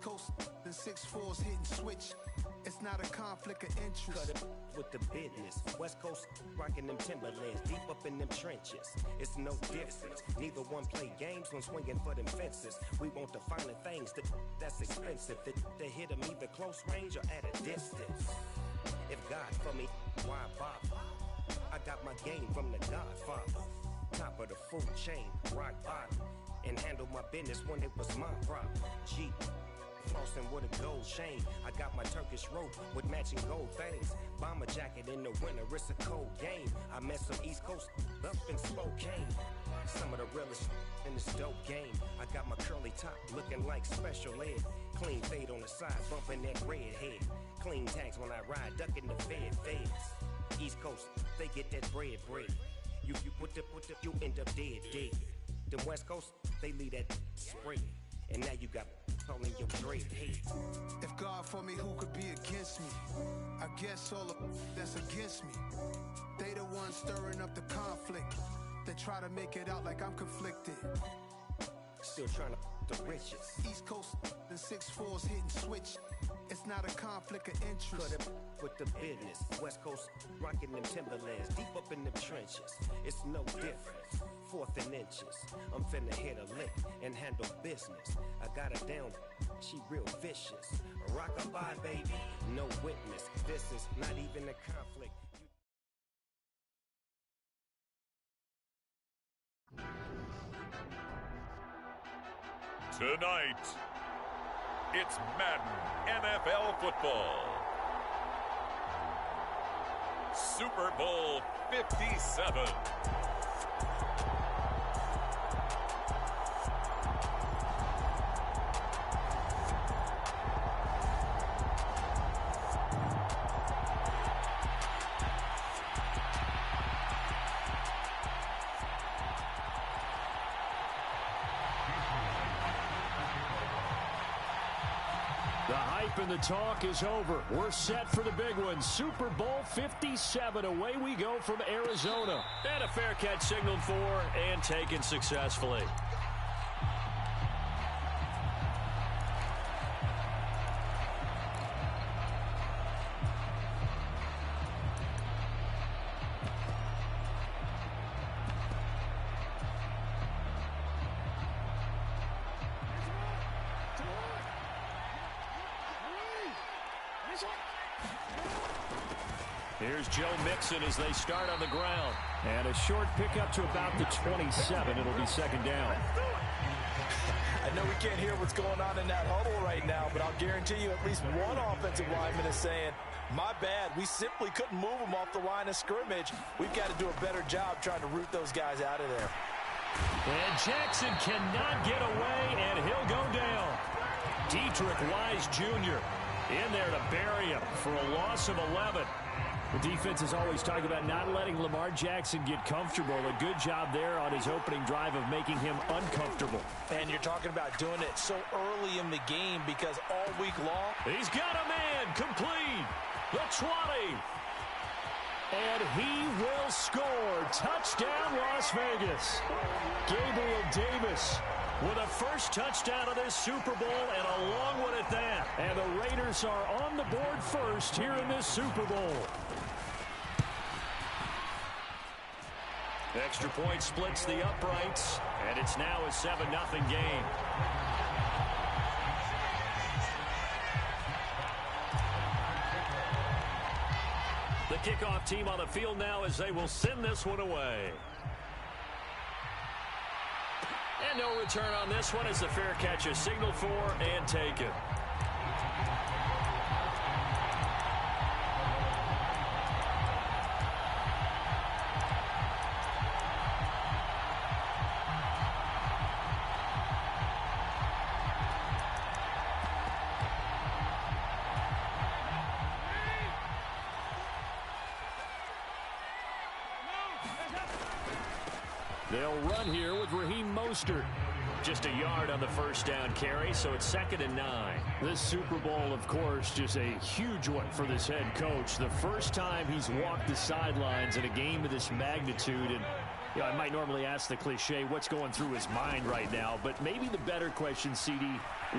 East Coast and 6'4's hitting switch. It's not a conflict of interest. Cut it with the business. West Coast rocking them Timberlands, deep up in them trenches. It's no difference. Neither one play games when swinging for them fences. We want the finer things that's expensive. They hit them either close range or at a distance. If God for me, why bother? I got my game from the Godfather. Top of the food chain, rock bottom. And handle my business when it was my problem. Jeep. Flossing with a gold chain. I got my Turkish rope with matching gold things. Bomber jacket in the winter, it's a cold game. I met some East Coast up in Spokane. Some of the realest in this dope game. I got my curly top looking like special ed. Clean fade on the side, bumping that red head. Clean tags when I ride, ducking the feds. East Coast, they get that bread. You put the, you end up dead. Them West Coast, they leave that spread. And now you got in your great hate. If God for me, who could be against me? I guess all of that's against me. They the ones stirring up the conflict. They try to make it out like I'm conflicted. Still trying to the riches. East Coast and 6'4's hitting switch. It's not a conflict of interest. Cut it with the business. West Coast rocking them Timberlands, deep up in them trenches. It's no difference. 4th and inches. I'm finna hit a lick and handle business. I got her down, she real vicious. Rock-a-bye, baby, no witness. This is not even a conflict. Tonight, it's Madden NFL football. Super Bowl 57. The hype and the talk is over. We're set for the big one. Super Bowl 57. Away we go from Arizona. And a fair catch signaled for and taken successfully. Here's Joe Mixon as they start on the ground. And a short pickup to about the 27. It'll be second down. I know we can't hear what's going on in that huddle right now, but I'll guarantee you at least one offensive lineman is saying, my bad, we simply couldn't move them off the line of scrimmage. We've got to do a better job trying to root those guys out of there. And Jackson cannot get away, and he'll go down. Deatrich Wise Jr. in there to bury him for a loss of 11. The defense is always talking about not letting Lamar Jackson get comfortable. A good job there on his opening drive of making him uncomfortable. And you're talking about doing it so early in the game because all week long. He's got a man complete. The 20. And he will score. Touchdown, Las Vegas. Gabriel Davis with a first touchdown of this Super Bowl, and a long one at that. And the Raiders are on the board first here in this Super Bowl. Extra point splits the uprights, and it's now a 7-0 game. The kickoff team on the field now as they will send this one away. And no return on this one as the fair catch is signaled for and taken. They'll run here with Raheem Mostert. Just a yard on the first down carry, so it's 2nd and 9. This Super Bowl, of course, just a huge one for this head coach. The first time he's walked the sidelines in a game of this magnitude, and You know, I might normally ask the cliche, what's going through his mind right now, but maybe the better question, CD,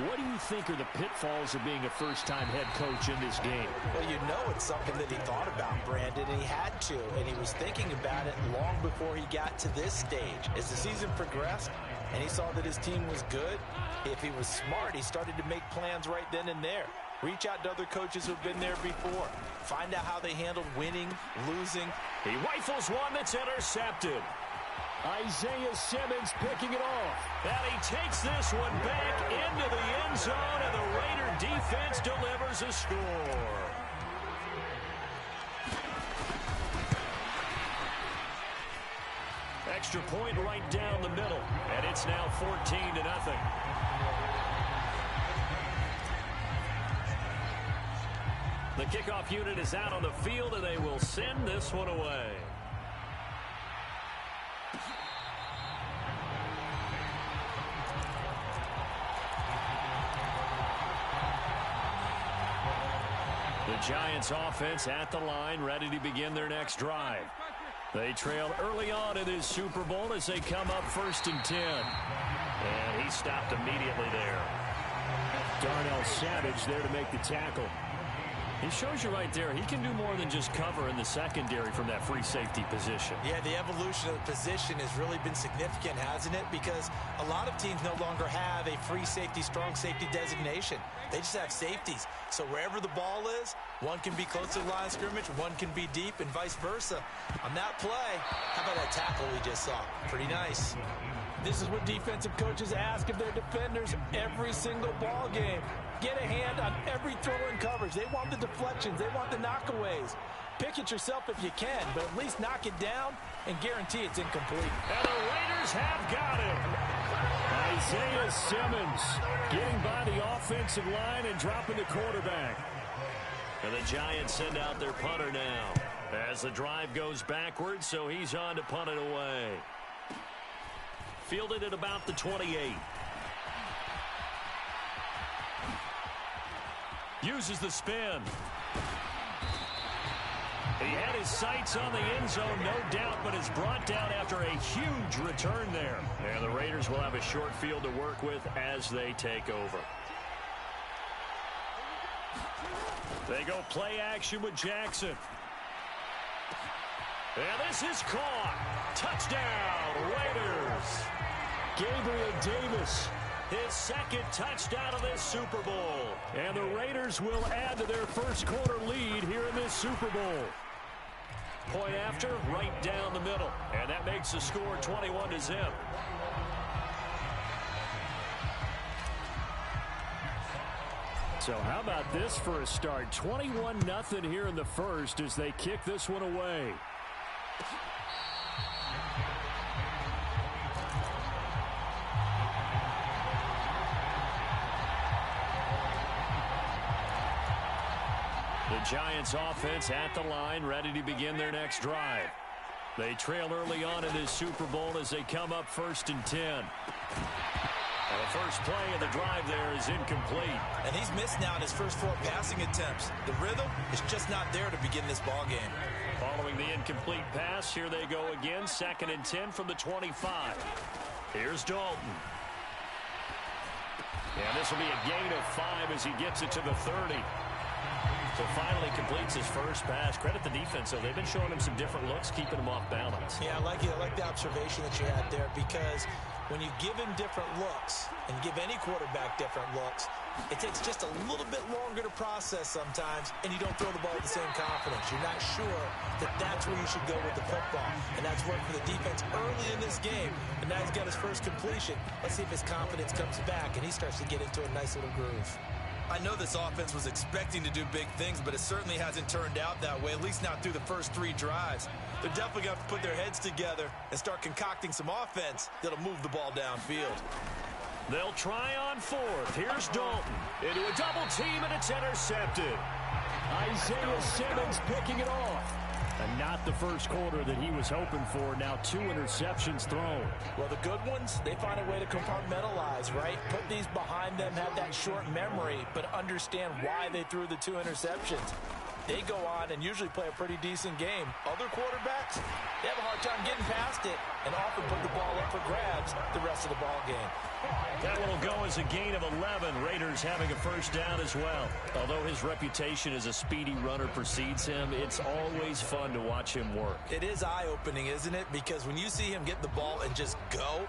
what do you think are the pitfalls of being a first-time head coach in this game? Well, you know it's something that he thought about, Brandon, and he had to, and he was thinking about it long before he got to this stage. As the season progressed and he saw that his team was good, if he was smart, he started to make plans right then and there. Reach out to other coaches who've been there before. Find out how they handled winning, losing. He rifles one that's intercepted. Isaiah Simmons picking it off. And he takes this one back into the end zone, and the Raider defense delivers a score. Extra point right down the middle, and it's now 14-0. The kickoff unit is out on the field, and they will send this one away. The Giants offense at the line, ready to begin their next drive. They trail early on in this Super Bowl as they come up 1st and 10. And he stopped immediately there. Darnell Savage there to make the tackle. He shows you right there, he can do more than just cover in the secondary from that free safety position. Yeah, the evolution of the position has really been significant, hasn't it? Because a lot of teams no longer have a free safety, strong safety designation. They just have safeties. So wherever the ball is, one can be close to the line of scrimmage, one can be deep, and vice versa. On that play, how about that tackle we just saw? Pretty nice. This is what defensive coaches ask of their defenders every single ball game. Get a hand on every throw in coverage. They want the deflections. They want the knockaways. Pick it yourself if you can, but at least knock it down and guarantee it's incomplete. And the Raiders have got him. Isaiah Simmons getting by the offensive line and dropping the quarterback. And the Giants send out their punter now as the drive goes backwards, so he's on to punt it away. Fielded at about the 28. Uses the spin. He had his sights on the end zone, no doubt, but is brought down after a huge return there. And the Raiders will have a short field to work with as they take over. They go play action with Jackson. And this is caught. Touchdown, Raiders. Gabriel Davis, his second touchdown of this Super Bowl. And the Raiders will add to their first quarter lead here in this Super Bowl. Point after, right down the middle. And that makes the score 21-0. So how about this for a start? 21-0 here in the first as they kick this one away. The Giants offense at the line, ready to begin their next drive. They trail early on in this Super Bowl as they come up 1st and 10. And the first play of the drive there is incomplete. And he's missed now in his first 4 passing attempts. The rhythm is just not there to begin this ball game. Following the incomplete pass, here they go again. 2nd and 10 from the 25. Here's Dalton. And this will be a gain of 5 as he gets it to the 30. So finally completes his first pass. Credit the defense, though. They've been showing him some different looks, keeping him off balance. Yeah, I like the observation that you had there, because when you give him different looks and give any quarterback different looks, it takes just a little bit longer to process sometimes, and you don't throw the ball with the same confidence. You're not sure that that's where you should go with the football, and that's worked for the defense early in this game, and now he's got his first completion. Let's see if his confidence comes back, and he starts to get into a nice little groove. I know this offense was expecting to do big things, but it certainly hasn't turned out that way, at least not through the first 3 drives. They're definitely going to have to put their heads together and start concocting some offense that'll move the ball downfield. They'll try on 4th. Here's Dalton into a double team, and it's intercepted. Isaiah Simmons picking it off. And not the first quarter that he was hoping for. Now 2 interceptions thrown. Well, the good ones, they find a way to compartmentalize, right? Put these behind them, have that short memory, but understand why they threw the 2 interceptions. they go on and usually play a pretty decent game. Other quarterbacks, they have a hard time getting past it and often put the ball up for grabs the rest of the ball game. That one will go as a gain of 11. Raiders having a first down as well. Although his reputation as a speedy runner precedes him, it's always fun to watch him work. It is eye-opening, isn't it? Because when you see him get the ball and just go,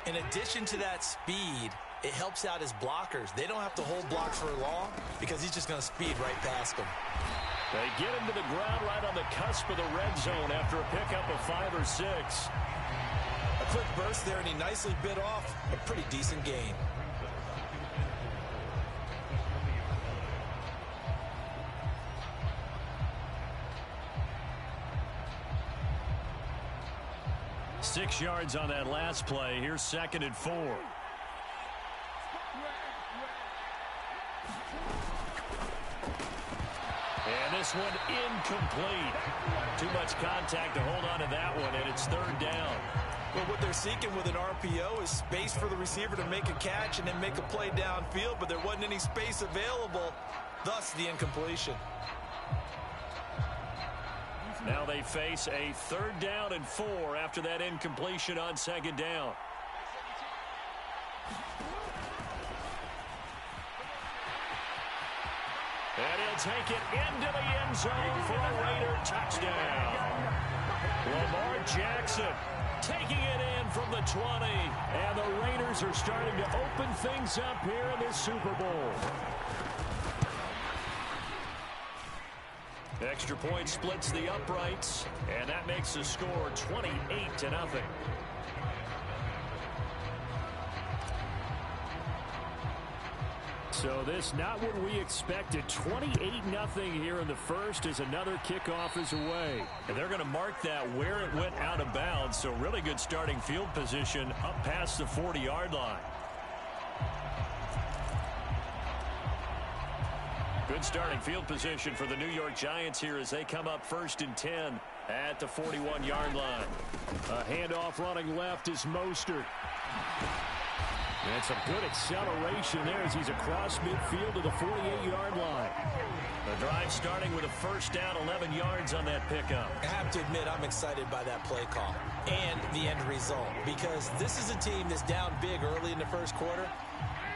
in addition to that speed, it helps out his blockers. They don't have to hold blocks for long because he's just going to speed right past them. They get him to the ground right on the cusp of the red zone after a pickup of 5 or 6. A quick burst there, and he nicely bit off a pretty decent gain. Six yards on that last play. Here's 2nd and 4. And this one incomplete. Too much contact to hold on to that one, and it's 3rd down. Well, what they're seeking with an RPO is space for the receiver to make a catch and then make a play downfield, but there wasn't any space available, thus the incompletion. Now they face a 3rd down and 4 after that incompletion on 2nd down. And he'll take it into the end zone for a Raider touchdown. Lamar Jackson taking it in from the 20. And the Raiders are starting to open things up here in this Super Bowl. Extra point splits the uprights, and that makes the score 28-0. So this not what we expected. 28-0 here in the first as another kickoff is away. And they're going to mark that where it went out of bounds. So really good starting field position up past the 40-yard line. Good starting field position for the New York Giants here as they come up 1st and 10 at the 41-yard line. A handoff running left is Mostert. And some good acceleration there as he's across midfield to the 48-yard line. The drive starting with a first down, 11 yards on that pickup. I have to admit, I'm excited by that play call and the end result because this is a team that's down big early in the first quarter,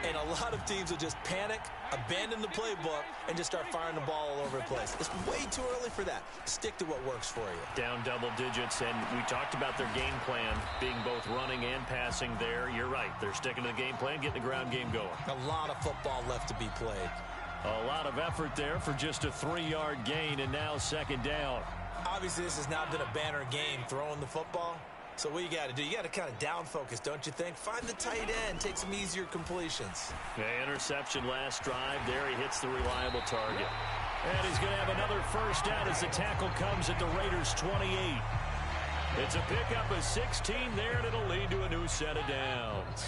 and a lot of teams will just panic, abandon the playbook, and just start firing the ball all over the place. It's way too early for that. Stick to what works for you. Down double digits, and we talked about their game plan being both running and passing there. You're right. They're sticking to the game plan, getting the ground game going. A lot of football left to be played. A lot of effort there for just a 3-yard gain, and now 2nd down. Obviously, this has not been a banner game throwing the football. So what you got to do, you got to kind of down focus, don't you think? Find the tight end, take some easier completions. Yeah, interception last drive. There he hits the reliable target. And he's going to have another first down as the tackle comes at the Raiders' 28. It's a pickup of 16 there, and it'll lead to a new set of downs.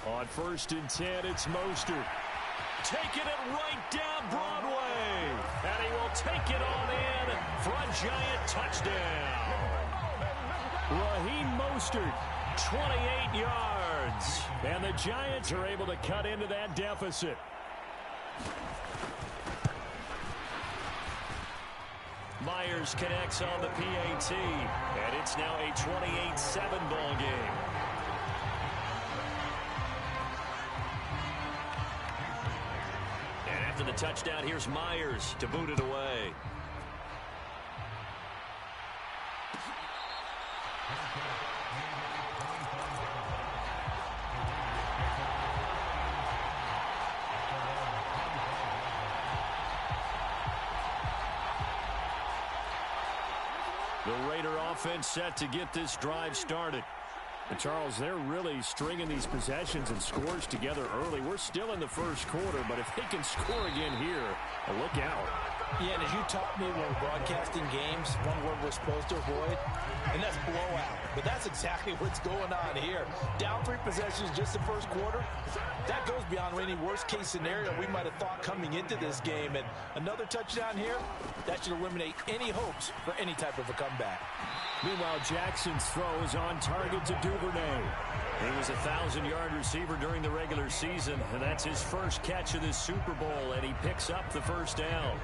On 1st and 10, it's Mostert. Taking it right down Broadway. And he will take it on in for a Giant touchdown. Raheem Mostert, 28 yards. And the Giants are able to cut into that deficit. Myers connects on the PAT. And it's now a 28-7 ball game. After the touchdown, here's Myers to boot it away. The Raider offense set to get this drive started. And Charles, they're really stringing these possessions and scores together early. We're still in the first quarter, but if they can score again here, look out. Yeah, and as you taught me when we're broadcasting games, one word we're supposed to avoid, and that's blowout. But that's exactly what's going on here. Down 3 possessions just the first quarter. That goes beyond any worst-case scenario we might have thought coming into this game. And another touchdown here, that should eliminate any hopes for any type of a comeback. Meanwhile, Jackson's throw is on target to Duvernay. He was a 1,000-yard receiver during the regular season, and that's his first catch of this Super Bowl, and he picks up the first down.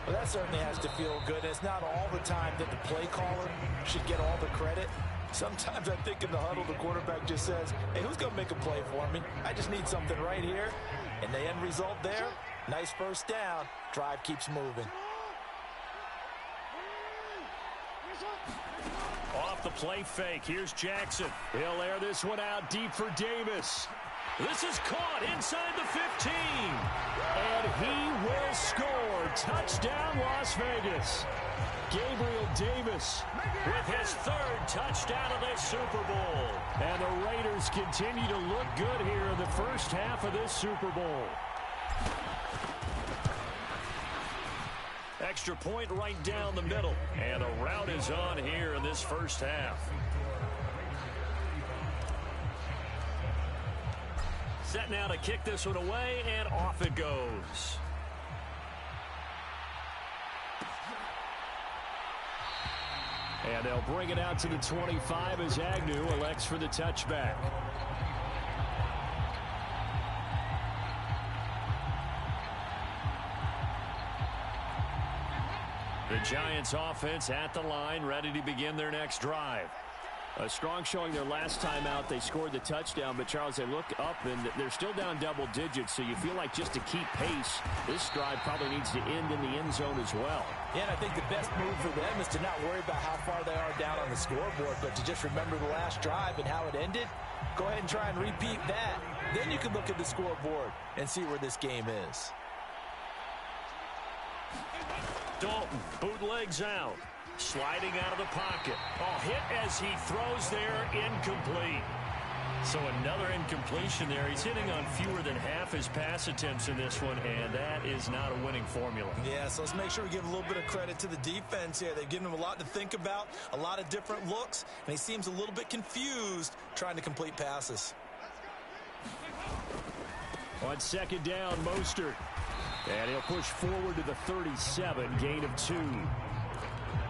Well, that certainly has to feel good. It's not all the time that the play caller should get all the credit. Sometimes I think in the huddle, the quarterback just says, hey, who's going to make a play for me? I just need something right here. And the end result there, nice first down. Drive keeps moving. Off the play fake, here's Jackson. He'll air this one out deep for Davis. This is caught inside the 15. And he will score. Touchdown, Las Vegas. Gabriel Davis with his third touchdown of this Super Bowl. And the Raiders continue to look good here in the first half of this Super Bowl. Extra point right down the middle. And the route is on here in this first half. Set now to kick this one away, and off it goes. And they'll bring it out to the 25 as Agnew elects for the touchback. The Giants offense at the line, ready to begin their next drive. A strong showing their last time out. They scored the touchdown, but Charles, they look up and they're still down double digits, so you feel like just to keep pace, this drive probably needs to end in the end zone as well. Yeah, and I think the best move for them is to not worry about how far they are down on the scoreboard, but to just remember the last drive and how it ended. Go ahead and try and repeat that. Then you can look at the scoreboard and see where this game is. Dalton bootlegs out. Sliding out of the pocket. Oh, hit as he throws there, incomplete. So another incompletion there. He's hitting on fewer than half his pass attempts in this one, and that is not a winning formula. Yeah, so let's make sure we give a little bit of credit to the defense here. They've given him a lot to think about, a lot of different looks, and he seems a little bit confused trying to complete passes. On second down, Mostert. And he'll push forward to the 37, gain of 2.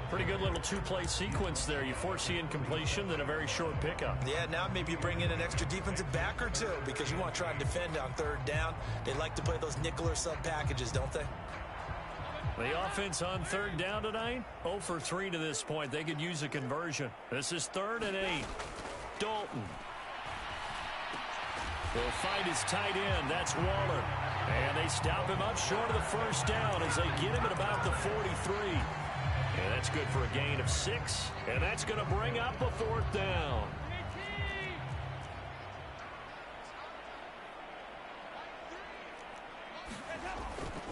Pretty good little two-play sequence there. You force the incompletion, then a very short pickup. Yeah, now maybe you bring in an extra defensive back or two because you want to try and defend on third down. They like to play those nickel or sub packages, don't they? The offense on third down tonight, 0 for 3 to this point. They could use a conversion. This is 3rd and 8. Dalton. Will find his tight end. That's Waller. And they stop him up short of the first down as they get him at about the 43. And that's good for a gain of 6. And that's going to bring up a 4th down.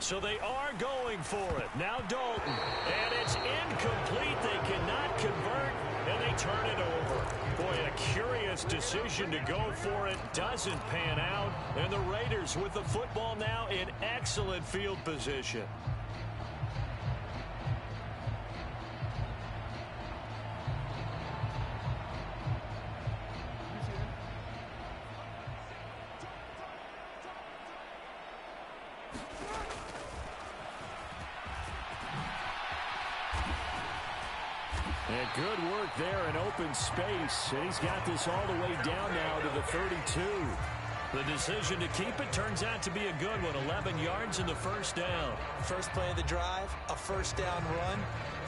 So they are going for it. Now Dalton. And it's incomplete. They cannot convert, and they turn it over. Boy, a curious decision to go for it. Doesn't pan out. And the Raiders with the football now in excellent field position. And good work there in open space. And he's got this all the way down now to the 32. The decision to keep it turns out to be a good one. 11 yards in the first down. First play of the drive, a first down run.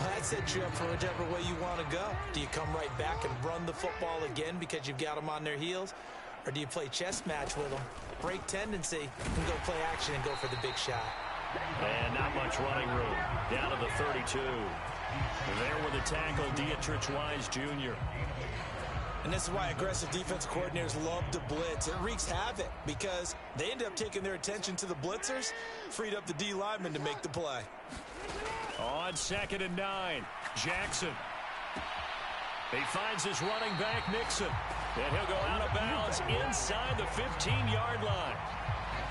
That sets you up for whichever way you want to go. Do you come right back and run the football again because you've got them on their heels? Or do you play chess match with them, break tendency, and go play action and go for the big shot? And not much running room. Down to the 32. And there with the tackle, Dietrich Wise Jr. And this is why aggressive defense coordinators love to blitz. It wreaks havoc because they end up taking their attention to the blitzers, freed up the D lineman to make the play. On 2nd and 9, Jackson. He finds his running back, Nixon. And he'll go out of bounds inside the 15-yard line.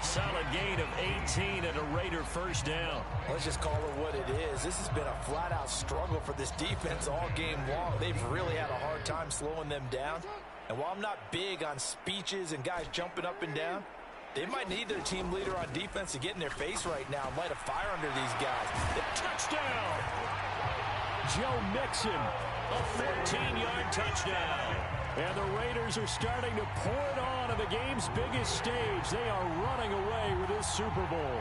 Solid gain of 18 and a Raider first down. Let's just call it what it is. This has been a flat-out struggle for this defense all game long. They've really had a hard time slowing them down. And while I'm not big on speeches and guys jumping up and down, they might need their team leader on defense to get in their face right now and light a fire under these guys. Touchdown! Joe Mixon, a 14-yard touchdown. And the Raiders are starting to pour it on the game's biggest stage. They are running away with this Super Bowl.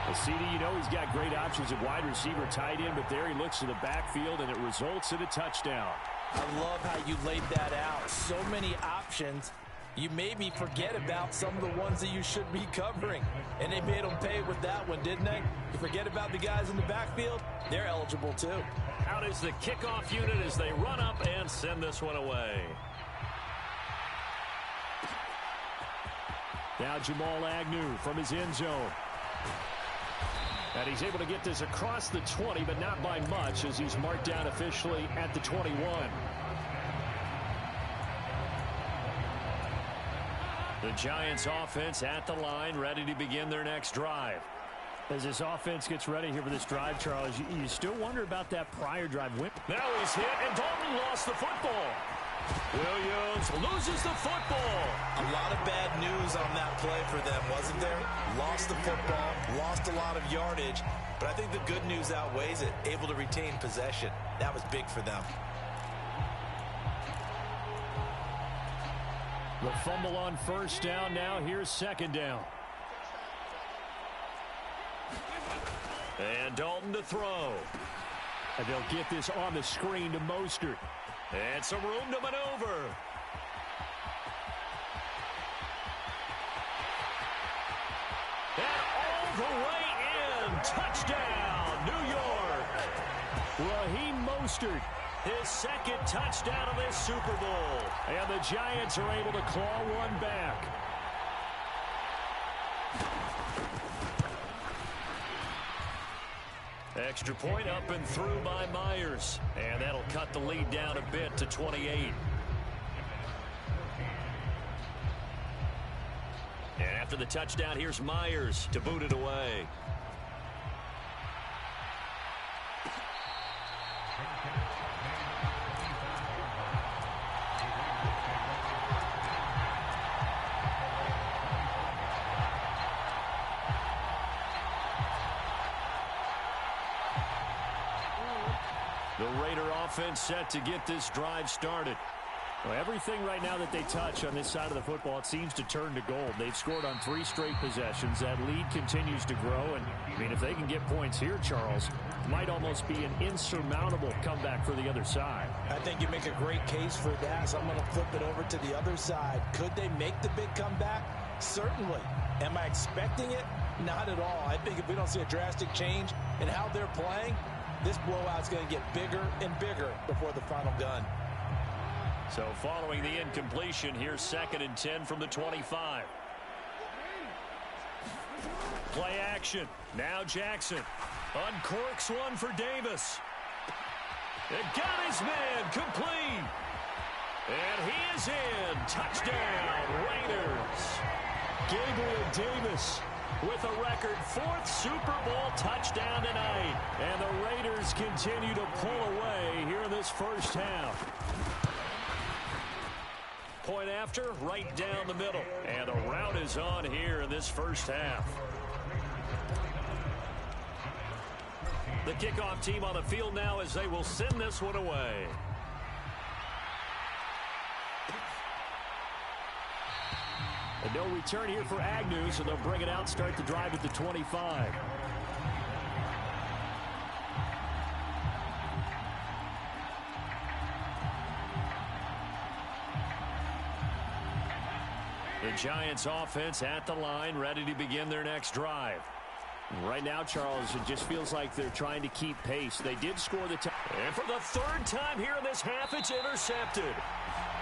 Well, CD, you know he's got great options at wide receiver, tight end, but there he looks to the backfield, and it results in a touchdown. I love how you laid that out. So many options. You made me forget about some of the ones that you should be covering. And they made them pay with that one, didn't they? You forget about the guys in the backfield, they're eligible too. Out is the kickoff unit as they run up and send this one away. Now Jamal Agnew from his end zone. And he's able to get this across the 20, but not by much as he's marked down officially at the 21. The Giants offense at the line, ready to begin their next drive. As this offense gets ready here for this drive, Charles, you still wonder about that prior drive win. Now he's hit, and Dalton lost the football. Williams loses the football. A lot of bad news on that play for them, wasn't there? Lost the football, lost a lot of yardage, but I think the good news outweighs it. Able to retain possession. That was big for them. The fumble on first down. Now here's second down. And Dalton to throw. And they'll get this on the screen to Mostert. And some room to maneuver. And all the way in. Touchdown, New York. Raheem Mostert, his second touchdown of this Super Bowl. And the Giants are able to claw one back. Extra point up and through by Myers. And that'll cut the lead down a bit to 28. And after the touchdown, here's Myers to boot it away. The Raider offense set to get this drive started. Well, everything right now that they touch on this side of the football, it seems to turn to gold. They've scored on 3 straight possessions. That lead continues to grow. And, I mean, if they can get points here, Charles, it might almost be an insurmountable comeback for the other side. I think you make a great case for that. So I'm going to flip it over to the other side. Could they make the big comeback? Certainly. Am I expecting it? Not at all. I think if we don't see a drastic change in how they're playing, this blowout's going to get bigger and bigger before the final gun. So following the incompletion, here's 2nd and 10 from the 25. Play action. Now Jackson uncorks one for Davis. It got his man complete. And he is in. Touchdown, Raiders. Gabriel Davis with a record 4th Super Bowl touchdown tonight. And the Raiders continue to pull away here in this first half. Point after, right down the middle. And the route is on here in this first half. The kickoff team on the field now as they will send this one away. And no return here for Agnew, so they'll bring it out, start the drive at the 25. The Giants offense at the line, ready to begin their next drive. Right now, Charles, it just feels like they're trying to keep pace. They did score the touchdown. And for the 3rd time here in this half, it's intercepted.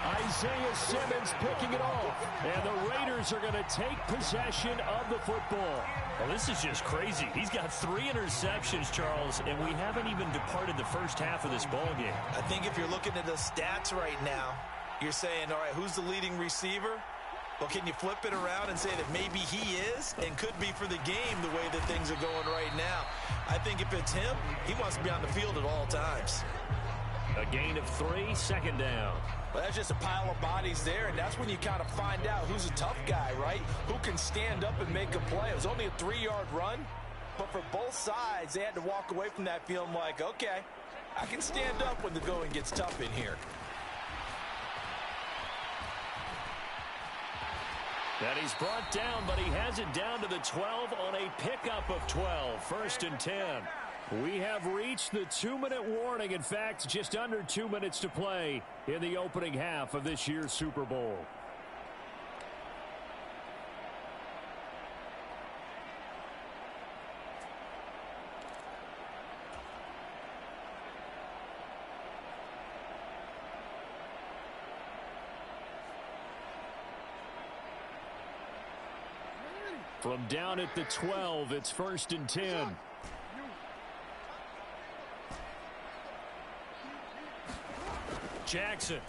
Isaiah Simmons picking it off. And the Raiders are going to take possession of the football. Well, this is just crazy. He's got 3 interceptions, Charles, and we haven't even departed the first half of this ball game. I think if you're looking at the stats right now, you're saying, all right, who's the leading receiver? Well, can you flip it around and say that maybe he is and could be for the game the way that things are going right now? I think if it's him, he wants to be on the field at all times. A gain of 3, 2nd down. Well, that's just a pile of bodies there, and that's when you kind of find out who's a tough guy, right? Who can stand up and make a play. It was only a 3-yard run, but for both sides, they had to walk away from that feeling like, okay, I can stand up when the going gets tough in here. And he's brought down, but he has it down to the 12 on a pickup of 12. 1st and 10. We have reached the 2-minute warning. In fact, just under 2 minutes to play in the opening half of this year's Super Bowl. From down at the 12, it's 1st and 10. Jackson.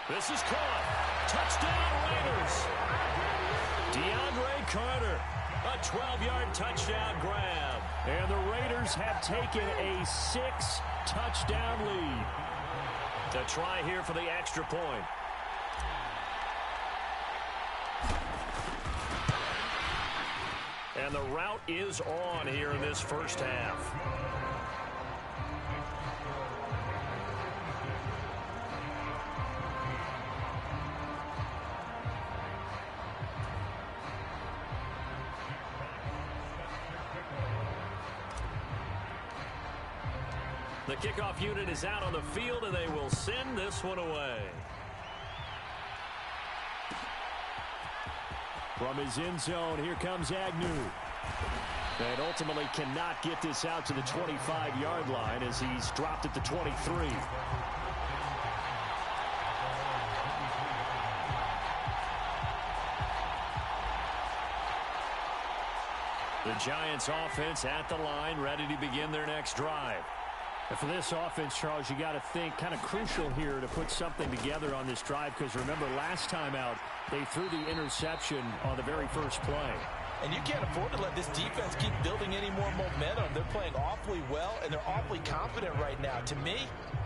This is caught. Touchdown Raiders. DeAndre Carter. A 12-yard touchdown grab. And the Raiders have taken a 6-touchdown lead. The try here for the extra point. And the route is on here in this first half. The kickoff unit is out on the field, and they will send this one away. From his end zone, here comes Agnew. And ultimately cannot get this out to the 25-yard line as he's dropped at the 23. The Giants offense at the line, ready to begin their next drive. And for this offense, Charles, you got to think kind of crucial here to put something together on this drive, because remember last time out they threw the interception on the very first play. And you can't afford to let this defense keep building any more momentum. They're playing awfully well, and they're awfully confident right now. To me,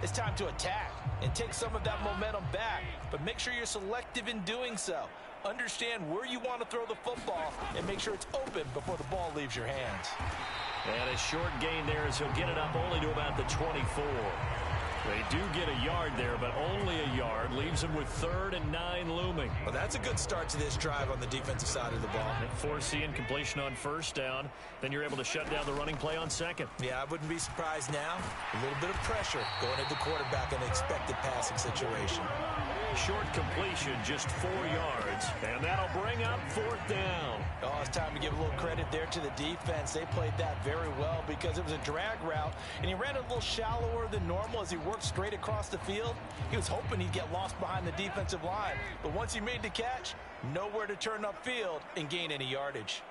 it's time to attack and take some of that momentum back, but make sure you're selective in doing so. Understand where you want to throw the football and make sure it's open before the ball leaves your hands. And a short gain there as he'll get it up only to about the 24. They do get a yard there, but only a yard. Leaves them with 3rd and 9 looming. Well, that's a good start to this drive on the defensive side of the ball. Forcing completion on 1st down. Then you're able to shut down the running play on 2nd. Yeah, I wouldn't be surprised now. A little bit of pressure going at the quarterback in an expected passing situation. Short completion, just 4 yards. And that'll bring up 4th down. Oh, it's time to give a little credit there to the defense. They played that very well because it was a drag route, and he ran a little shallower than normal as he worked straight across the field. He was hoping he'd get lost behind the defensive line, but once he made the catch, nowhere to turn upfield and gain any yardage.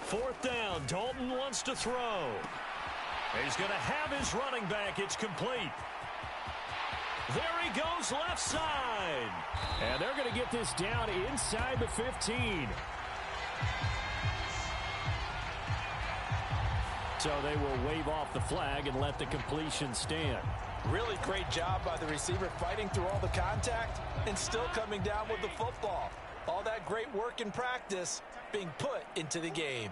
Fourth down, Dalton wants to throw. He's going to have his running back. It's complete. There he goes left side. And they're going to get this down inside the 15. So they will wave off the flag and let the completion stand. Really great job by the receiver fighting through all the contact and still coming down with the football. All that great work in practice being put into the game.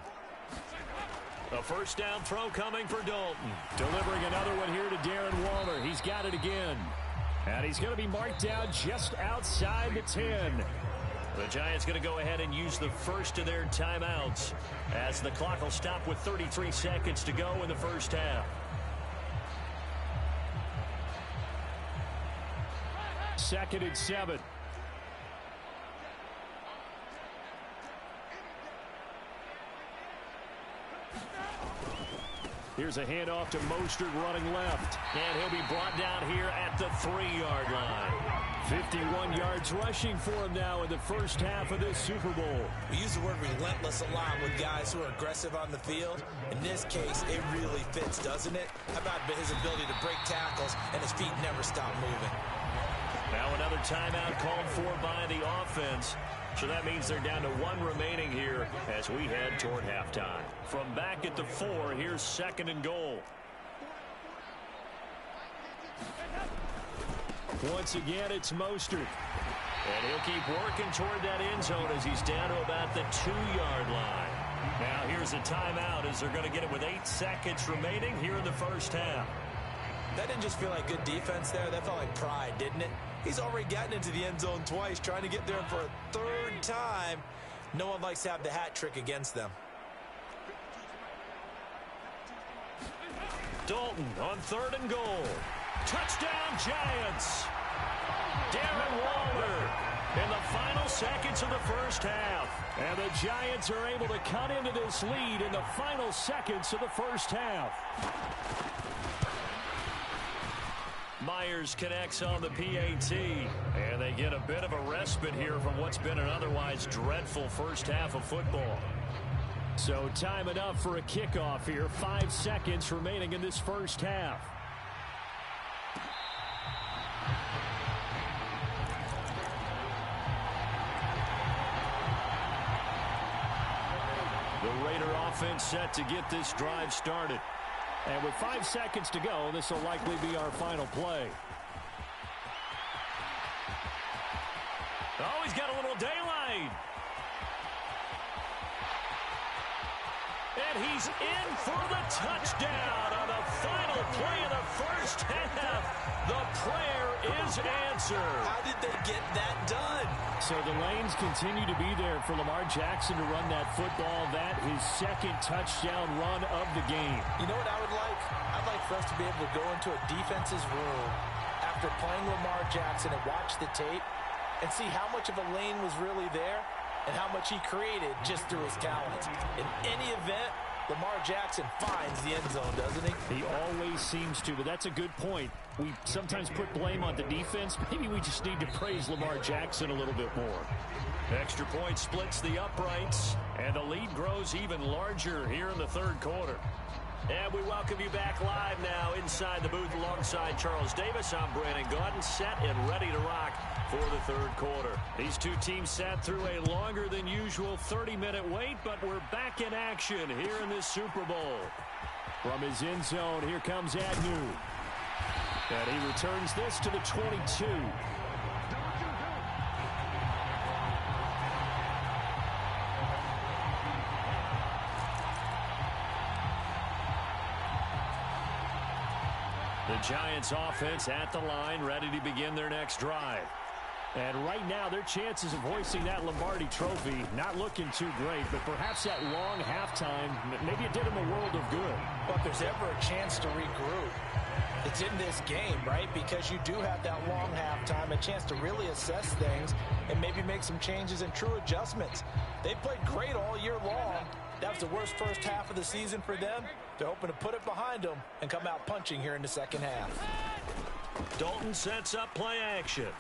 A first down throw coming for Dalton. Delivering another one here to Darren Waller. He's got it again. And he's going to be marked down just outside the 10. The Giants going to go ahead and use the first of their timeouts as the clock will stop with 33 seconds to go in the first half. Second and 7. Here's a handoff to Mostert running left. And he'll be brought down here at the 3-yard line. 51 yards rushing for him now in the first half of this Super Bowl. We use the word relentless a lot with guys who are aggressive on the field. In this case, it really fits, doesn't it? How about his ability to break tackles and his feet never stop moving? Now another timeout called for by the offense. So that means they're down to 1 remaining here as we head toward halftime. From back at the 4, here's 2nd and goal. Once again, it's Mostert. And he'll keep working toward that end zone as he's down to about the 2-yard line. Now here's a timeout as they're going to get it with 8 seconds remaining here in the first half. That didn't just feel like good defense there. That felt like pride, didn't it? He's already gotten into the end zone twice, trying to get there for a 3rd time. No one likes to have the hat trick against them. Dalton on 3rd and goal. Touchdown, Giants. Darren Waller in the final seconds of the first half. And the Giants are able to cut into this lead in the final seconds of the first half. Myers connects on the PAT. And they get a bit of a respite here from what's been an otherwise dreadful first half of football. So time enough for a kickoff here. 5 seconds remaining in this first half. The Raider offense set to get this drive started. And with 5 seconds to go, this will likely be our final play. Oh, he's got a little daylight. And he's in for the touchdown on the final play of the first half. The prayer is answered. How did they get that done? So the lanes continue to be there for Lamar Jackson to run that football. That his 2nd touchdown run of the game. You know what I would like? I'd like for us to be able to go into a defense's room after playing Lamar Jackson and watch the tape and see how much of a lane was really there and how much he created just through his talent. In any event, Lamar Jackson finds the end zone, doesn't he? He always seems to, but that's a good point. We sometimes put blame on the defense. Maybe we just need to praise Lamar Jackson a little bit more. Extra point splits the uprights, and the lead grows even larger here in the 3rd quarter. And we welcome you back live now inside the booth alongside Charles Davis. I'm Brandon Gaudin, set and ready to rock for the 3rd quarter. These two teams sat through a longer than usual 30-minute wait, but we're back in action here in this Super Bowl. From his end zone, here comes Agnew. And he returns this to the 22. The Giants offense at the line, ready to begin their next drive. And right now, their chances of hoisting that Lombardi trophy not looking too great, but perhaps that long halftime, maybe it did them a world of good. But if there's ever a chance to regroup, it's in this game, right? Because you do have that long halftime, a chance to really assess things and maybe make some changes and true adjustments. They played great all year long. That was the worst first half of the season for them. They're hoping to put it behind them and come out punching here in the 2nd half. Dalton sets up play action.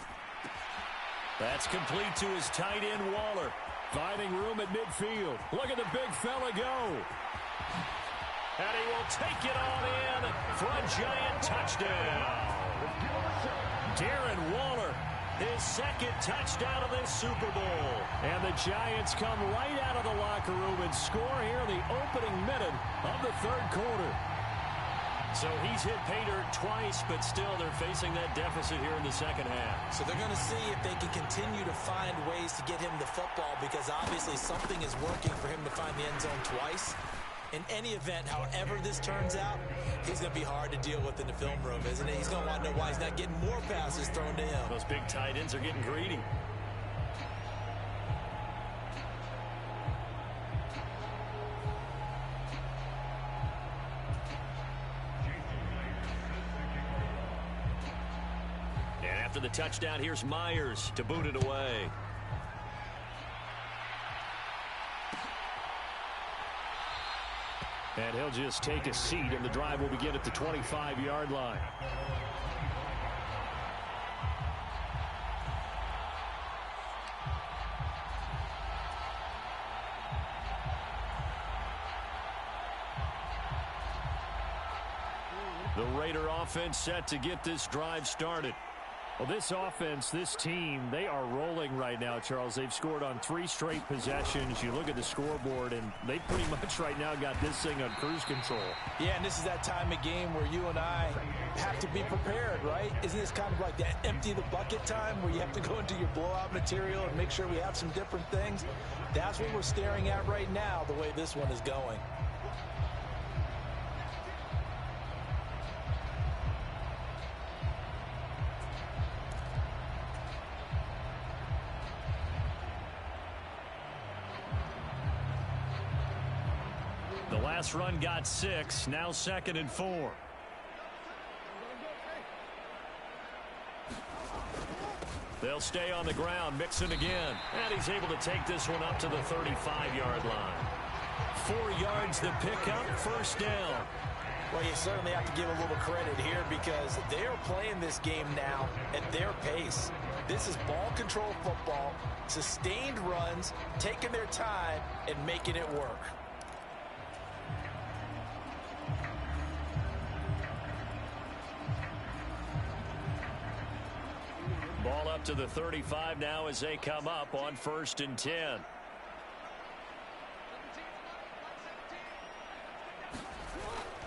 That's complete to his tight end, Waller. Finding room at midfield. Look at the big fella go. And he will take it on in for a Giant touchdown. Darren Waller, his 2nd touchdown of this Super Bowl. And the Giants come right out of the locker room and score here in the opening minute of the 3rd quarter. So he's hit pay dirt twice, but still they're facing that deficit here in the 2nd half. So they're going to see if they can continue to find ways to get him the football, because obviously something is working for him to find the end zone twice. In any event, however this turns out, he's going to be hard to deal with in the film room, isn't he? He's going to want to know why he's not getting more passes thrown to him. Those big tight ends are getting greedy. And after the touchdown, here's Myers to boot it away. And he'll just take a seat, and the drive will begin at the 25-yard line. The Raider offense set to get this drive started. Well, this offense, this team, they are rolling right now, Charles. They've scored on 3 straight possessions. You look at the scoreboard, and they pretty much right now got this thing on cruise control. Yeah, and this is that time of game where you and I have to be prepared, right? Isn't this kind of like that empty the bucket time where you have to go into your blowout material and make sure we have some different things? That's what we're staring at right now, the way this one is going. The last run got 6, now 2nd and 4. They'll stay on the ground, Mixon again. And he's able to take this one up to the 35-yard line. 4 yards to pick up, first down. Well, you certainly have to give a little credit here because they are playing this game now at their pace. This is ball control football, sustained runs, taking their time and making it work. Ball up to the 35 now as they come up on 1st and 10.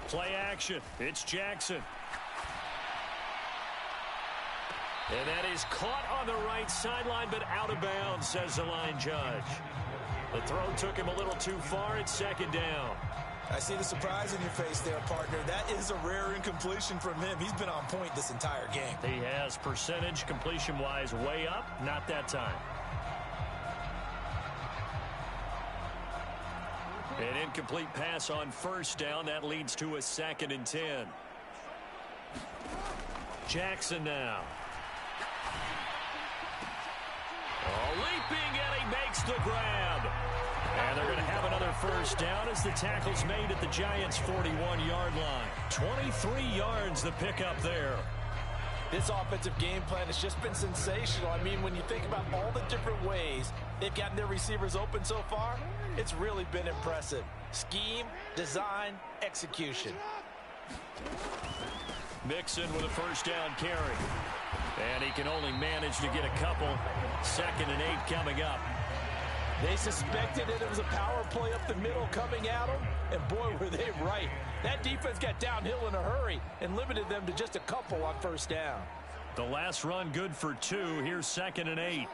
Play action. It's Jackson. And that is caught on the right sideline, but out of bounds, says the line judge. The throw took him a little too far. It's 2nd down. I see the surprise in your face there, partner. That is a rare incompletion from him. He's been on point this entire game. He has percentage completion-wise way up. Not that time. An incomplete pass on 1st down. That leads to a 2nd and 10. Jackson now. Oh, leaping, and he makes the grab. And they're going to have another first down as the tackle's made at the Giants' 41-yard line. 23 yards the pickup there. This offensive game plan has just been sensational. I mean, when you think about all the different ways they've gotten their receivers open so far, it's really been impressive. Scheme, design, execution. Mixon with a first down carry. And he can only manage to get a couple. 2nd and 8 coming up. They suspected that it was a power play up the middle coming at them, and boy, were they right. That defense got downhill in a hurry and limited them to just a couple on 1st down. The last run good for 2. Here's 2nd and 8.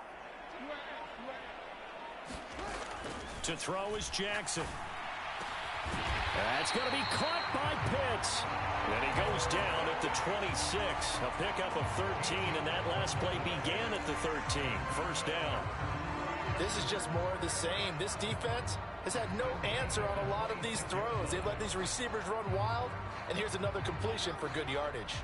To throw is Jackson. That's going to be caught by Pitts. And he goes down at the 26. A pickup of 13, and that last play began at the 13. First down. This is just more of the same. This defense has had no answer on a lot of these throws. They've let these receivers run wild, and here's another completion for good yardage.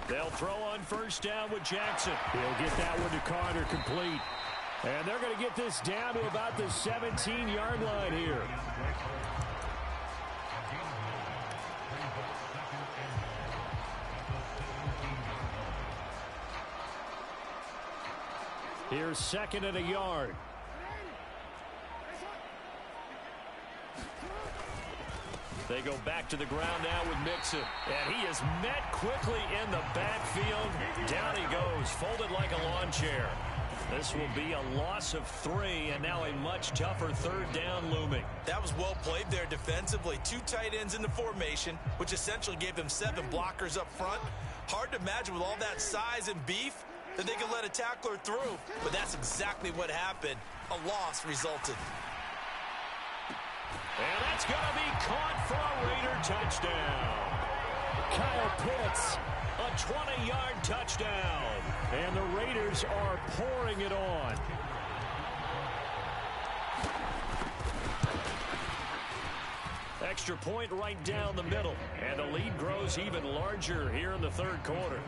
They'll throw on 1st down with Jackson. He'll get that one to Carter, complete. And they're going to get this down to about the 17-yard line here. Here's 2nd and a yard. They go back to the ground now with Mixon. And he is met quickly in the backfield. Down he goes, folded like a lawn chair. This will be a loss of 3, and now a much tougher 3rd down looming. That was well played there defensively. 2 tight ends in the formation, which essentially gave them 7 blockers up front. Hard to imagine with all that size and beef that they could let a tackler through, but that's exactly what happened. A loss resulted. And that's going to be caught for a Raider touchdown. Kyle Pitts, a 20-yard touchdown. And the Raiders are pouring it on. Extra point right down the middle. And the lead grows even larger here in the 3rd quarter.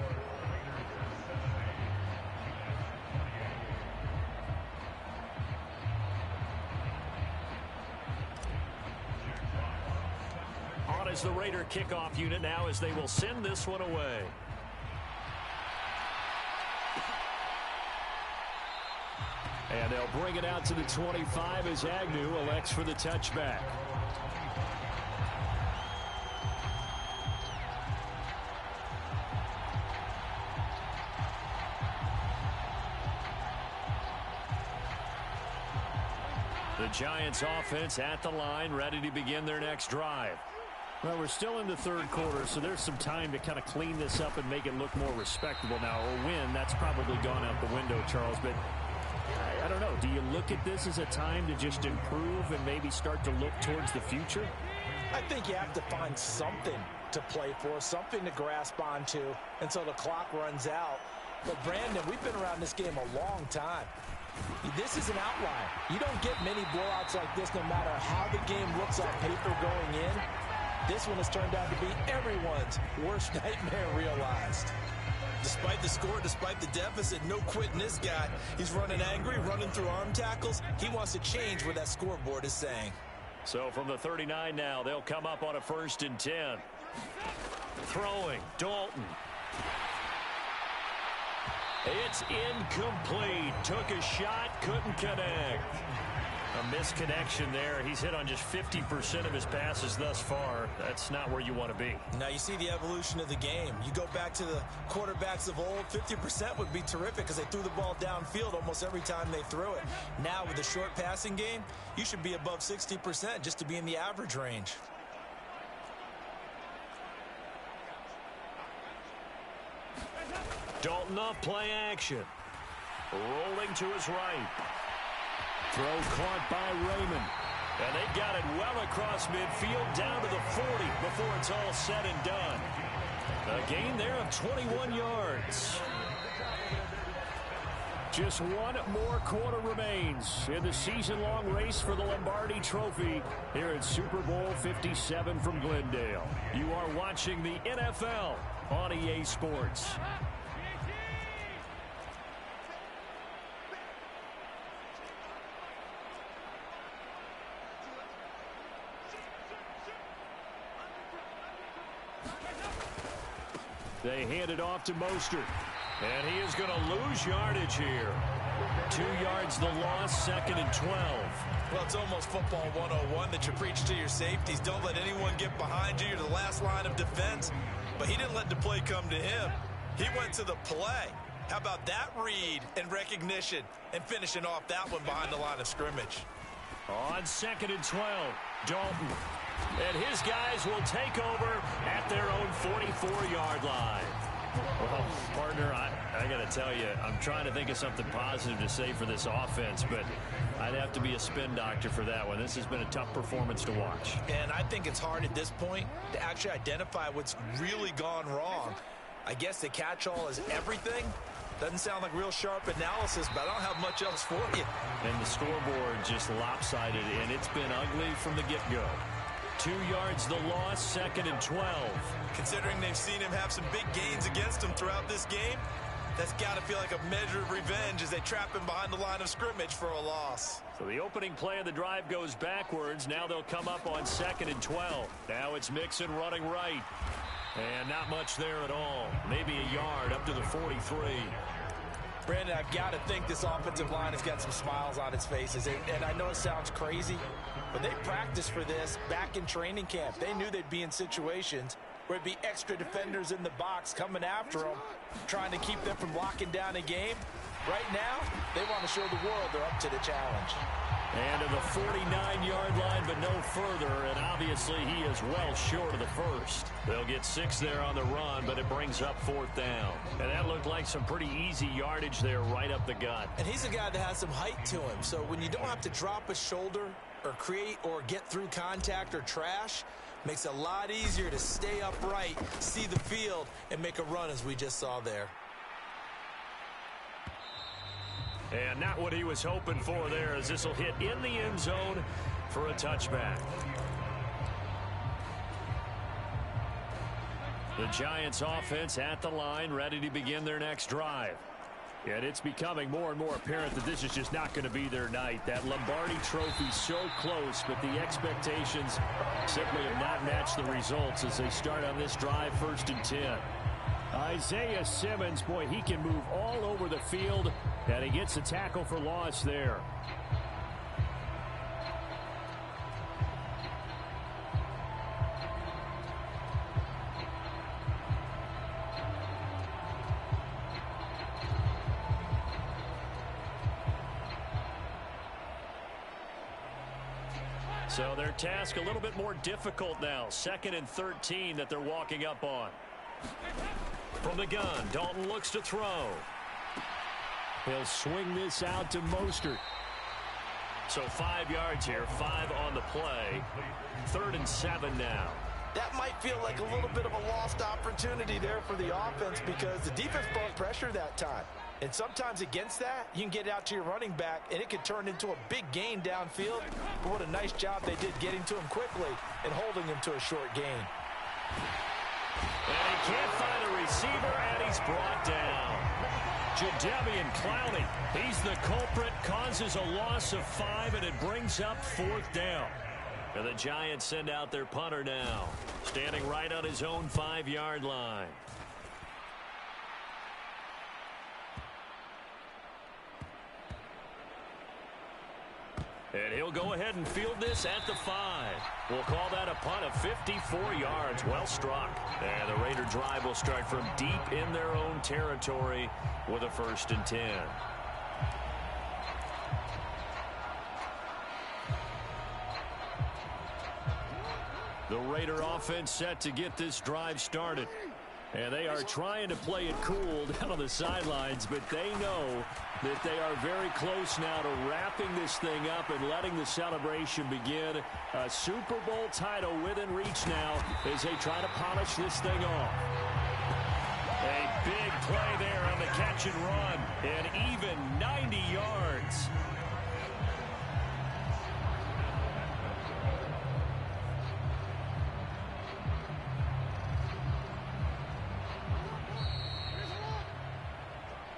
On is the Raider kickoff unit now as they will send this one away. And they'll bring it out to the 25 as Agnew elects for the touchback. The Giants offense at the line, ready to begin their next drive. Well, we're still in the third quarter, so there's some time to kind of clean this up and make it look more respectable now. A win, that's probably gone out the window, Charles, but I don't know. Do you look at this as a time to just improve and maybe start to look towards the future? I think you have to find something to play for, something to grasp onto until the clock runs out. But, Brandon, we've been around this game a long time. This is an outlier. You don't get many blowouts like this no matter how the game looks on paper going in. This one has turned out to be everyone's worst nightmare realized. Despite the score, despite the deficit, no quitting this guy. He's running angry, running through arm tackles. He wants to change what that scoreboard is saying. So from the 39 now, they'll come up on a 1st and 10. Throwing, Dalton. It's incomplete. Took a shot, couldn't connect. A misconnection there. He's hit on just 50% of his passes thus far. That's not where you want to be. Now you see the evolution of the game. You go back to the quarterbacks of old, 50% would be terrific because they threw the ball downfield almost every time they threw it. Now with the short passing game, you should be above 60% just to be in the average range. Dalton off play action. Rolling to his right. Throw caught by Raymond. And they got it well across midfield down to the 40 before it's all said and done. A gain there of 21 yards. Just one more quarter remains in the season-long race for the Lombardi Trophy here at Super Bowl 57 from Glendale. You are watching the NFL on EA Sports. They hand it off to Mostert. And he is going to lose yardage here. 2 yards the loss, 2nd and 12. Well, it's almost football 101 that you preach to your safeties. Don't let anyone get behind you. You're the last line of defense. But he didn't let the play come to him. He went to the play. How about that read and recognition and finishing off that one behind the line of scrimmage? On 2nd and 12, Dalton. And his guys will take over at their own 44-yard line. Well, partner, I got to tell you, I'm trying to think of something positive to say for this offense, but I'd have to be a spin doctor for that one. This has been a tough performance to watch. And I think it's hard at this point to actually identify what's really gone wrong. I guess the catch-all is everything. Doesn't sound like real sharp analysis, but I don't have much else for you. And the scoreboard just lopsided, and it's been ugly from the get-go. 2 yards the loss, 2nd and 12. Considering they've seen him have some big gains against him throughout this game, that's got to feel like a measure of revenge as they trap him behind the line of scrimmage for a loss. So the opening play of the drive goes backwards. Now they'll come up on 2nd and 12. Now it's Mixon running right. And not much there at all. Maybe a yard up to the 43. Brandon, I've got to think this offensive line has got some smiles on its faces. And I know it sounds crazy, but they practiced for this back in training camp. They knew they'd be in situations where it'd be extra defenders in the box coming after them, trying to keep them from locking down a game. Right now, they want to show the world they're up to the challenge. And to the 49-yard line, but no further, and obviously he is well short of the first. They'll get 6 there on the run, but it brings up 4th down. And that looked like some pretty easy yardage there right up the gut. And he's a guy that has some height to him, so when you don't have to drop a shoulder or create or get through contact or trash, makes it a lot easier to stay upright, see the field, and make a run as we just saw there. And not what he was hoping for there, as this will hit in the end zone for a touchback. The Giants offense at the line, ready to begin their next drive. And it's becoming more and more apparent that this is just not going to be their night. That Lombardi Trophy so close, but the expectations simply have not matched the results as they start on this drive, 1st and 10. Isaiah Simmons, boy, he can move all over the field, and he gets a tackle for loss there. So their task a little bit more difficult now. 2nd and 13 that they're walking up on. From the gun, Dalton looks to throw. He'll swing this out to Mostert. So 5 yards here, 5 on the play. 3rd and 7 now. That might feel like a little bit of a lost opportunity there for the offense because the defense brought pressure that time. And sometimes against that, you can get out to your running back, and it could turn into a big gain downfield. But what a nice job they did getting to him quickly and holding him to a short gain. And he can't find a receiver, and he's brought down. Jadeveon Clowney, he's the culprit, causes a loss of 5, and it brings up 4th down. And the Giants send out their punter now, standing right on his own 5-yard line. And he'll go ahead and field this at the 5. We'll call that a punt of 54 yards. Well struck. And the Raider drive will start from deep in their own territory with a 1st and 10. The Raider offense set to get this drive started. And they are trying to play it cool down on the sidelines, but they know that they are very close now to wrapping this thing up and letting the celebration begin. A Super Bowl title within reach now as they try to polish this thing off. A big play there on the catch and run, and even 90 yards.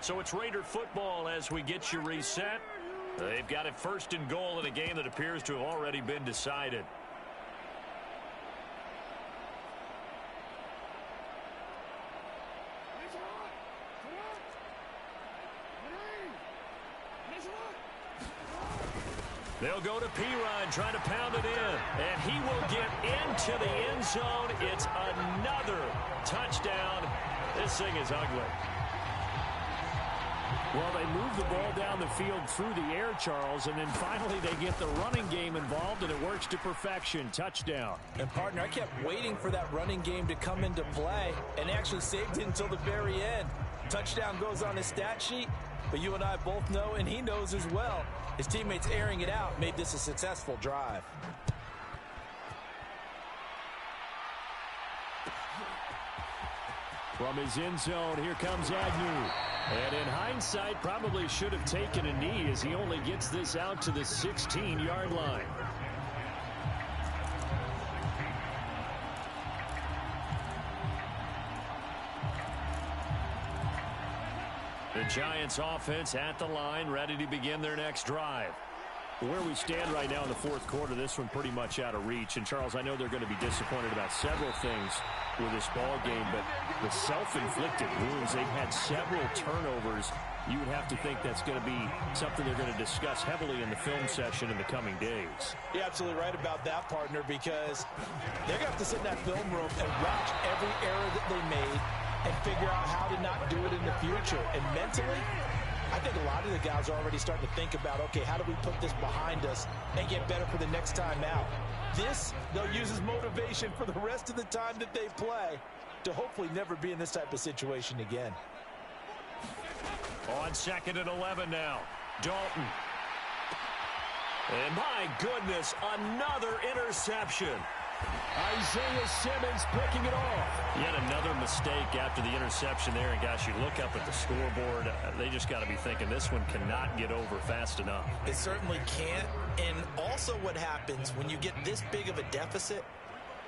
So it's Raider football as we get you reset. They've got it 1st and goal in a game that appears to have already been decided. They'll go to Perine, trying to pound it in. And he will get into the end zone. It's another touchdown. This thing is ugly. Well, they move the ball down the field through the air, Charles, and then finally they get the running game involved, and it works to perfection. Touchdown. And, partner, I kept waiting for that running game to come into play and actually saved it until the very end. Touchdown goes on his stat sheet, but you and I both know, and he knows as well, his teammates airing it out made this a successful drive. From his end zone, here comes Agnew. And in hindsight, probably should have taken a knee as he only gets this out to the 16-yard line. The Giants offense at the line, ready to begin their next drive. Where we stand right now in the 4th quarter, this one pretty much out of reach. And, Charles, I know they're going to be disappointed about several things with this ball game, but the self-inflicted wounds, they've had several turnovers. You would have to think that's going to be something they're going to discuss heavily in the film session in the coming days. You're absolutely right about that, partner, because they're going to have to sit in that film room and watch every error that they made and figure out how to not do it in the future. And mentally, I think a lot of the guys are already starting to think about, okay, how do we put this behind us and get better for the next time out? This, they'll use as motivation for the rest of the time that they play to hopefully never be in this type of situation again. On 2nd and 11 now, Dalton. And my goodness, another interception. Isaiah Simmons picking it off. Yet another mistake after the interception there. And, gosh, you look up at the scoreboard, they just got to be thinking this one cannot get over fast enough. It certainly can't. And also what happens when you get this big of a deficit,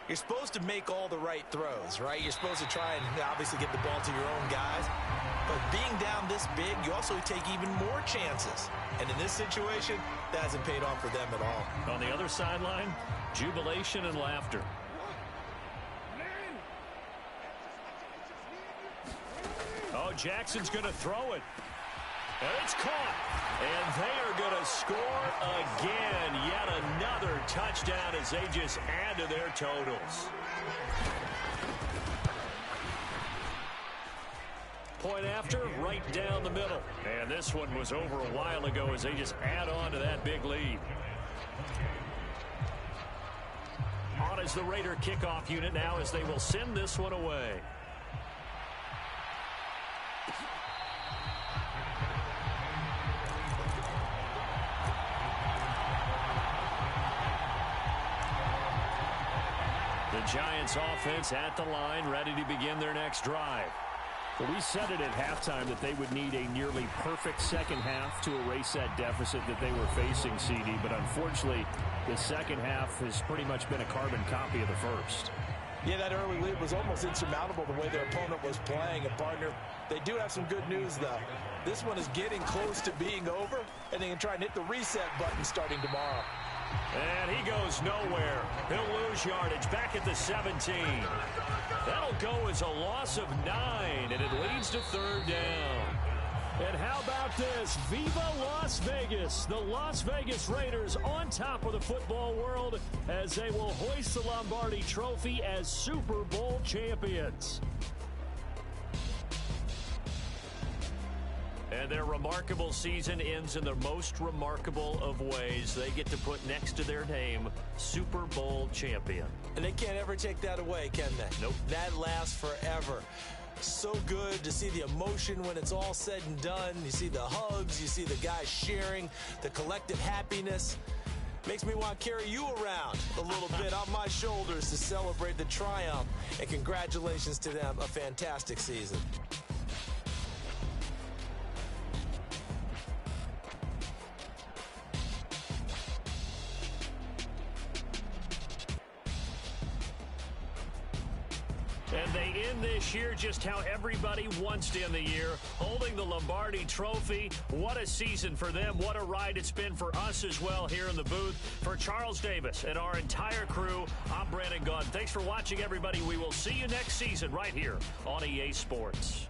you're supposed to make all the right throws, right? You're supposed to try and obviously get the ball to your own guys. But being down this big, you also take even more chances. And in this situation, that hasn't paid off for them at all. On the other sideline, jubilation and laughter. Oh, Jackson's going to throw it. And it's caught. And they are going to score again. Yet another touchdown as they just add to their totals. Point after, right down the middle. And this one was over a while ago as they just add on to that big lead. is the Raider kickoff unit now as they will send this one away. The Giants offense at the line, ready to begin their next drive. Well, we said it at halftime that they would need a nearly perfect second half to erase that deficit that they were facing, CD. But unfortunately, the second half has pretty much been a carbon copy of the first. Yeah, that early lead was almost insurmountable the way their opponent was playing. And, partner, they do have some good news, though. This one is getting close to being over, and they can try and hit the reset button starting tomorrow. And he goes nowhere. He'll lose yardage back at the 17. That'll go as a loss of 9, and it leads to third down. And how about this? Viva Las Vegas! The Las Vegas Raiders on top of the football world as they will hoist the Lombardi Trophy as Super Bowl champions. And their remarkable season ends in the most remarkable of ways. They get to put next to their name, Super Bowl champion. And they can't ever take that away, can they? Nope. That lasts forever. So good to see the emotion when it's all said and done. You see the hugs, you see the guys sharing, the collective happiness. Makes me want to carry you around a little bit on my shoulders to celebrate the triumph. And congratulations to them, a fantastic season. And they end this year just how everybody wants to end the year, holding the Lombardi Trophy. What a season for them. What a ride it's been for us as well here in the booth. For Charles Davis and our entire crew, I'm Brandon Gunn. Thanks for watching, everybody. We will see you next season right here on EA Sports.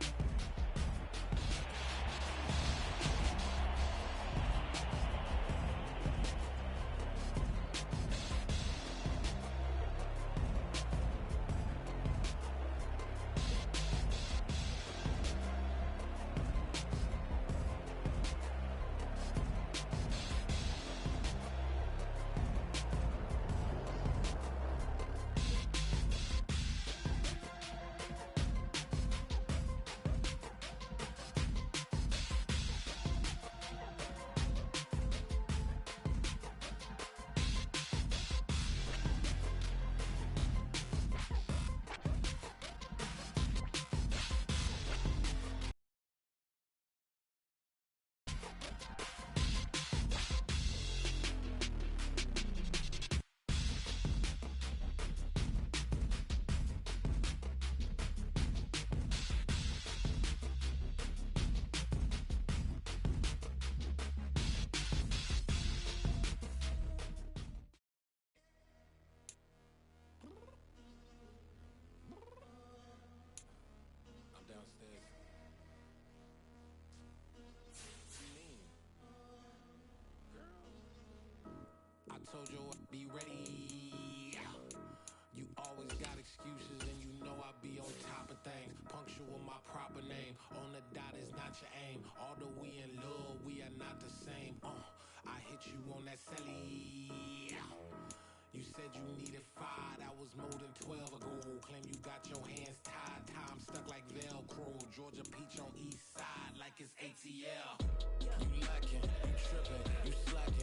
Told you I'd be ready. You always got excuses and you know I be on top of things. Punctual my proper name. On the dot is not your aim. Although we in love, we are not the same. I hit you on that celly. You said you needed 5, that was more than 12 ago. Claim you got your hands tied, time stuck like Velcro. Georgia Peach on east side like it's ATL. You lacking, you tripping, you slacking.